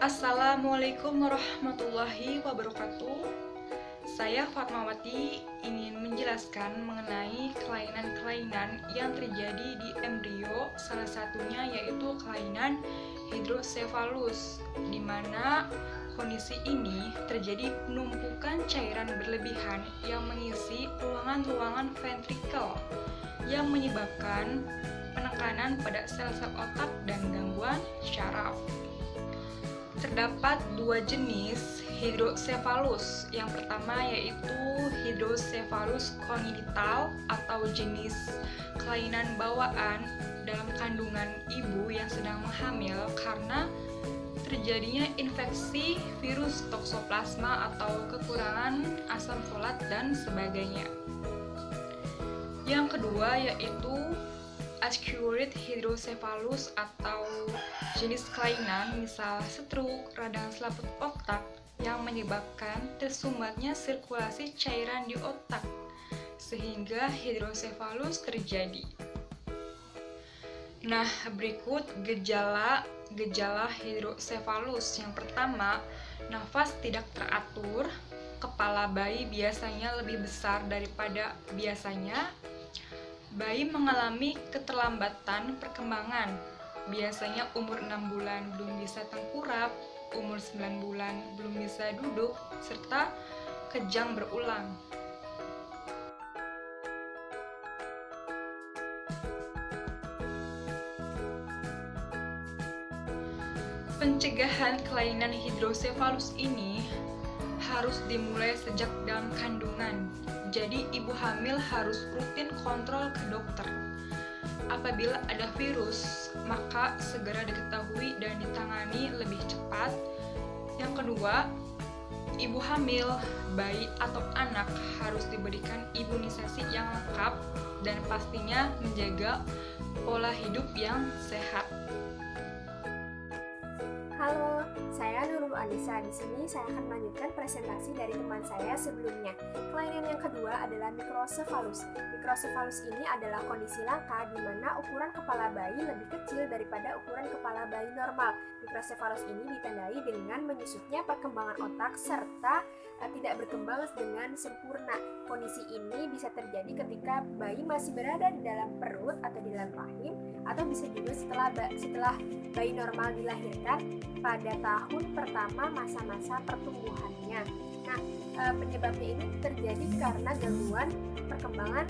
Assalamualaikum warahmatullahi wabarakatuh. Saya Fatmawati ingin menjelaskan mengenai kelainan-kelainan yang terjadi di embrio, salah satunya yaitu kelainan hidrosefalus, di mana kondisi ini terjadi penumpukan cairan berlebihan yang mengisi ruangan-ruangan ventrikel yang menyebabkan penekanan pada sel-sel otak dan gangguan syaraf. Terdapat dua jenis hidrosefalus. Yang pertama yaitu hidrosefalus kongenital atau jenis kelainan bawaan dalam kandungan ibu yang sedang hamil karena terjadinya infeksi virus toksoplasma atau kekurangan asam folat dan sebagainya. Yang kedua yaitu acquired hidrosefalus atau jenis kelainan misal stroke, radang selaput otak yang menyebabkan tersumbatnya sirkulasi cairan di otak sehingga hidrosefalus terjadi. Nah, berikut gejala hidrosefalus. Yang pertama, nafas tidak teratur, kepala bayi biasanya lebih besar daripada biasanya. Bayi mengalami keterlambatan perkembangan, biasanya umur 6 bulan belum bisa tengkurap, umur 9 bulan belum bisa duduk, serta kejang berulang. Pencegahan kelainan hidrosefalus ini harus dimulai sejak dalam kandungan. Jadi ibu hamil harus rutin kontrol ke dokter. Apabila ada virus, maka segera diketahui dan ditangani lebih cepat. Yang kedua, ibu hamil, bayi atau anak harus diberikan imunisasi yang lengkap dan pastinya menjaga pola hidup yang sehat. Halo, saya Nurul Anissa. Di sini saya akan melanjutkan presentasi dari teman saya sebelumnya. Kelainan yang kedua adalah mikrosefalus. Mikrosefalus ini adalah kondisi langka di mana ukuran kepala bayi lebih kecil daripada ukuran kepala bayi normal. Mikrosefalus ini ditandai dengan menyusutnya perkembangan otak serta tidak berkembang dengan sempurna. Kondisi ini bisa terjadi ketika bayi masih berada di dalam perut atau di dalam rahim, atau bisa juga setelah bayi normal dilahirkan pada tahun pertama masa-masa pertumbuhannya. Nah, penyebabnya ini terjadi karena gangguan perkembangan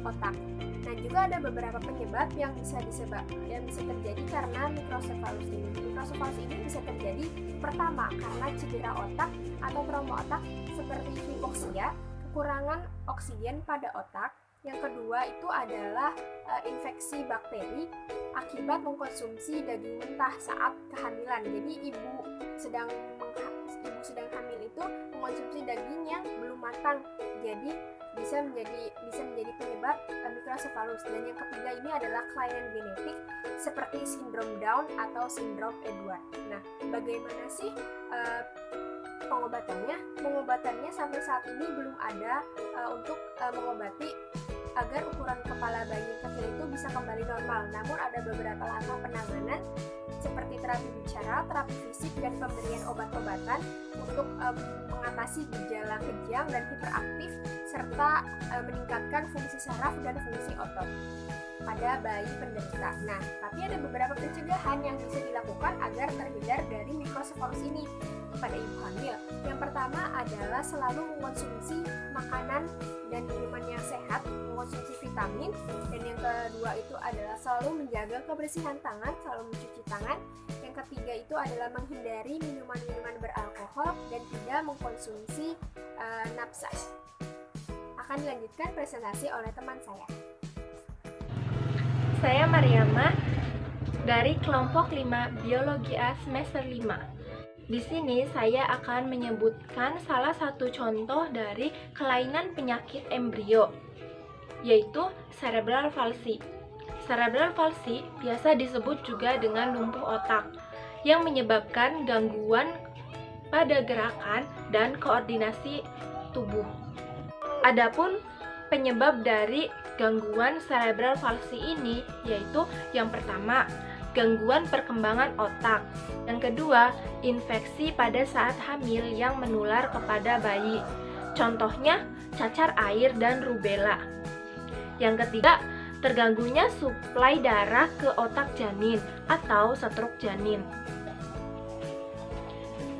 otak. Nah, juga ada beberapa penyebab yang bisa terjadi karena mikrosefalus ini. Mikrosefalus ini bisa terjadi pertama karena cedera otak atau trauma otak seperti hipoksia, kekurangan oksigen pada otak. Yang kedua itu adalah infeksi bakteri akibat mengkonsumsi daging mentah saat kehamilan. Jadi ibu sedang hamil itu mengkonsumsi daging yang belum matang. Jadi bisa menjadi penyebab mikrosefalus. Dan yang ketiga ini adalah kelainan genetik seperti sindrom Down atau sindrom Edward. Nah, bagaimana sih pengobatannya? Pengobatannya sampai saat ini belum ada untuk mengobati agar ukuran kepala bayi yang kecil itu bisa kembali normal. Namun ada beberapa langkah penanganan seperti terapi bicara, terapi fisik, dan pemberian obat-obatan untuk mengatasi gejala kejang dan hiperaktif serta meningkatkan fungsi saraf dan fungsi otot pada bayi penderita. Nah, tapi ada beberapa pencegahan yang bisa dilakukan agar terhindar dari mikrosefalus ini pada ibu hamil. Yang pertama adalah selalu mengkonsumsi makanan dan minuman yang sehat, mengkonsumsi vitamin, dan yang kedua itu adalah selalu menjaga kebersihan tangan, selalu mencuci tangan. Yang ketiga itu adalah menghindari minuman-minuman beralkohol dan tidak mengkonsumsi nafsa. Akan dilanjutkan presentasi oleh teman saya. Saya Mariama dari kelompok 5 Biologi A semester 5. Di sini saya akan menyebutkan salah satu contoh dari kelainan penyakit embrio, yaitu cerebral palsy. Cerebral palsy biasa disebut juga dengan lumpuh otak, yang menyebabkan gangguan pada gerakan dan koordinasi tubuh. Adapun penyebab dari gangguan cerebral palsy ini yaitu yang pertama, gangguan perkembangan otak. Yang kedua, infeksi pada saat hamil yang menular kepada bayi. Contohnya, cacar air dan rubella. Yang ketiga, terganggunya suplai darah ke otak janin atau stroke janin.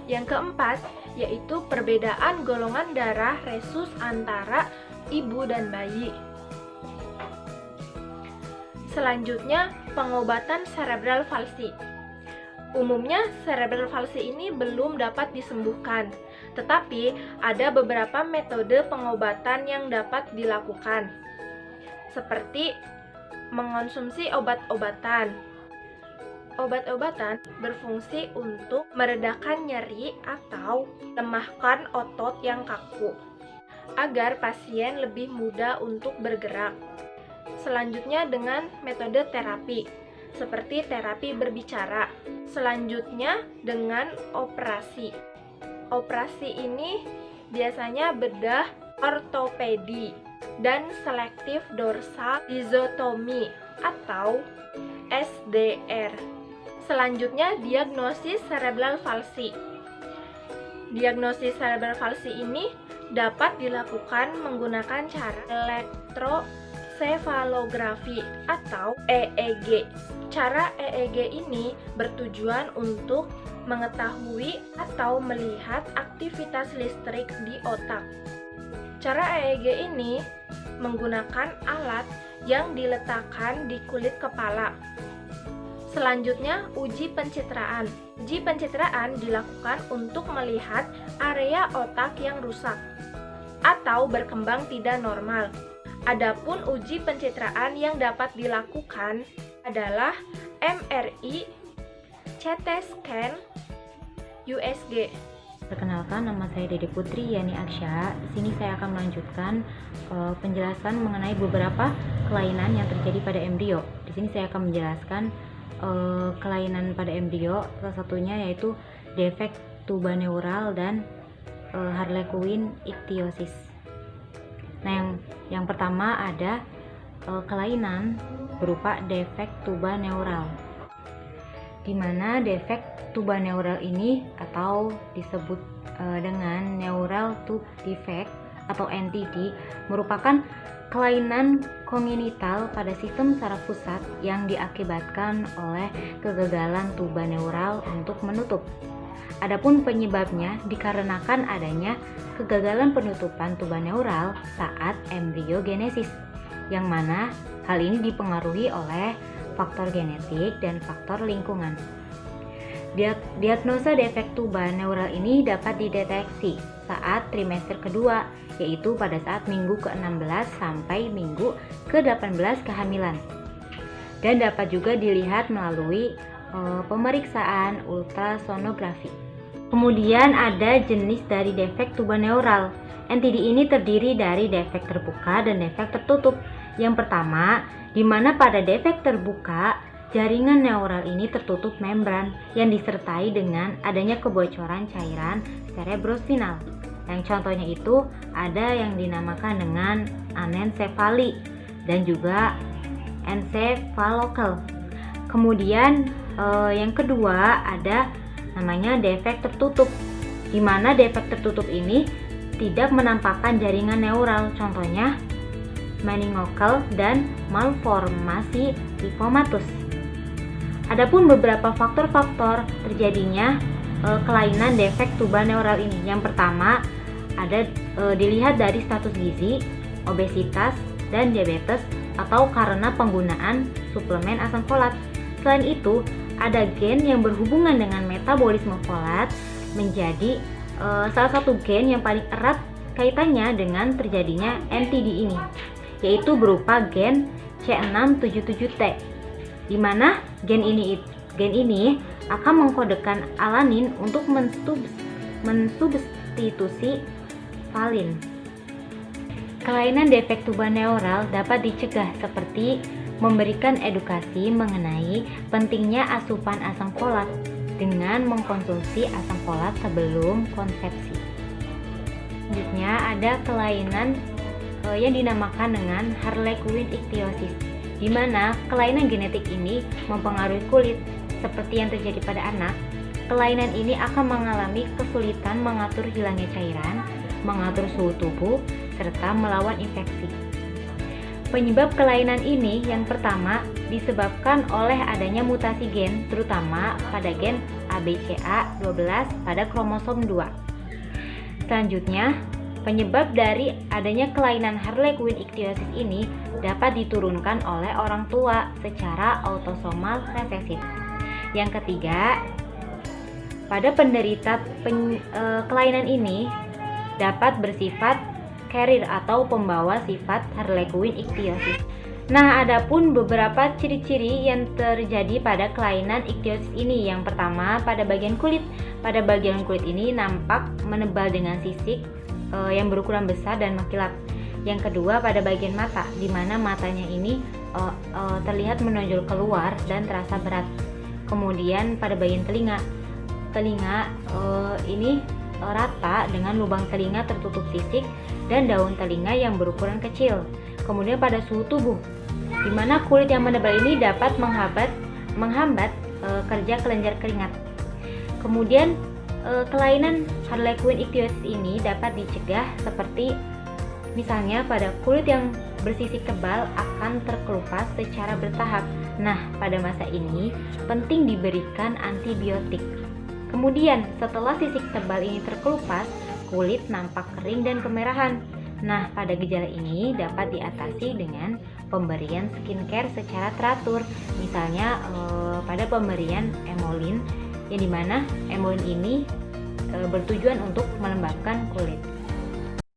Yang keempat, yaitu perbedaan golongan darah resus antara ibu dan bayi. Selanjutnya, pengobatan cerebral palsy. Umumnya, cerebral palsy ini belum dapat disembuhkan, tetapi ada beberapa metode pengobatan yang dapat dilakukan, seperti mengonsumsi obat-obatan. Obat-obatan berfungsi untuk meredakan nyeri atau lemahkan otot yang kaku, agar pasien lebih mudah untuk bergerak. Selanjutnya dengan metode terapi, seperti terapi berbicara. Selanjutnya dengan operasi. Operasi ini biasanya bedah ortopedi dan selektif dorsal dizotomi atau SDR. Selanjutnya diagnosis cerebral palsy. Diagnosis cerebral palsy ini dapat dilakukan menggunakan cara elektrosefalografi atau EEG. Cara EEG ini bertujuan untuk mengetahui atau melihat aktivitas listrik di otak. Cara EEG ini menggunakan alat yang diletakkan di kulit kepala. Selanjutnya, uji pencitraan. Uji pencitraan dilakukan untuk melihat area otak yang rusak atau berkembang tidak normal. Adapun uji pencitraan yang dapat dilakukan adalah MRI, CT scan, USG. Perkenalkan, nama saya Dede Putri Yani Aksya. Di sini saya akan melanjutkan penjelasan mengenai beberapa kelainan yang terjadi pada embrio. Di sini saya akan menjelaskan kelainan pada embrio, salah satunya yaitu defek tubaneural dan Harlequin ichthyosis. Nah, yang pertama ada kelainan berupa defek tubaneural, di mana defek tubaneural ini atau disebut dengan neural tube defect atau NTD merupakan kelainan kongenital pada sistem saraf pusat yang diakibatkan oleh kegagalan tubaneural untuk menutup. Adapun penyebabnya dikarenakan adanya kegagalan penutupan tubaneural saat embriogenesis, yang mana hal ini dipengaruhi oleh faktor genetik dan faktor lingkungan. Diagnosa defek tubaneural ini dapat dideteksi saat trimester kedua, yaitu pada saat minggu ke-16 sampai minggu ke-18 kehamilan. Dan dapat juga dilihat melalui pemeriksaan ultrasonografi. Kemudian ada jenis dari defek tubaneural. NTD ini terdiri dari defek terbuka dan defek tertutup. Yang pertama, di mana pada defek terbuka, jaringan neural ini tertutup membran yang disertai dengan adanya kebocoran cairan cerebrospinal. Yang contohnya itu ada yang dinamakan dengan anencefali dan juga encephalocal. Kemudian yang kedua ada namanya defek tertutup, di mana defek tertutup ini tidak menampakkan jaringan neural, contohnya meningokel dan malformasi lipomatus. Adapun beberapa faktor-faktor terjadinya kelainan defek tubaneural ini. Yang pertama ada dilihat dari status gizi, obesitas, dan diabetes atau karena penggunaan suplemen asam folat. Selain itu, ada gen yang berhubungan dengan metabolisme folat menjadi salah satu gen yang paling erat kaitannya dengan terjadinya NTD ini, yaitu berupa gen C677T, di mana gen ini akan mengkodekan alanin untuk mensubstitusi valin. Kelainan defek tubaneural dapat dicegah seperti memberikan edukasi mengenai pentingnya asupan asam folat dengan mengkonsumsi asam folat sebelum konsepsi. Selanjutnya ada kelainan yang dinamakan dengan Harlequin ichthyosis, di mana kelainan genetik ini mempengaruhi kulit. Seperti yang terjadi pada anak, kelainan ini akan mengalami kesulitan mengatur hilangnya cairan, mengatur suhu tubuh, serta melawan infeksi. Penyebab kelainan ini yang pertama disebabkan oleh adanya mutasi gen, terutama pada gen ABCA12 pada kromosom 2. Selanjutnya, penyebab dari adanya kelainan Harlequin ichthyosis ini dapat diturunkan oleh orang tua secara autosomal resesif. Yang ketiga, pada penderita kelainan ini dapat bersifat carrier atau pembawa sifat Harlequin ichthyosis. Nah, adapun beberapa ciri-ciri yang terjadi pada kelainan ichthyosis ini. Yang pertama, pada bagian kulit. Pada bagian kulit ini nampak menebal dengan sisik yang berukuran besar dan mengkilap. Yang kedua, pada bagian mata, di mana matanya ini terlihat menonjol keluar dan terasa berat. Kemudian pada bagian telinga ini rata dengan lubang telinga tertutup sisik dan daun telinga yang berukuran kecil. Kemudian pada suhu tubuh, di mana kulit yang menebal ini dapat menghambat kerja kelenjar keringat. Kemudian kelainan Harlequin ichthyosis ini dapat dicegah seperti misalnya pada kulit yang bersisik tebal akan terkelupas secara bertahap. Nah, pada masa ini penting diberikan antibiotik. Kemudian setelah sisik tebal ini terkelupas, kulit nampak kering dan kemerahan. Nah, pada gejala ini dapat diatasi dengan pemberian skincare secara teratur. Misalnya pada pemberian emolin, yang dimana emolin ini bertujuan untuk melembabkan kulit.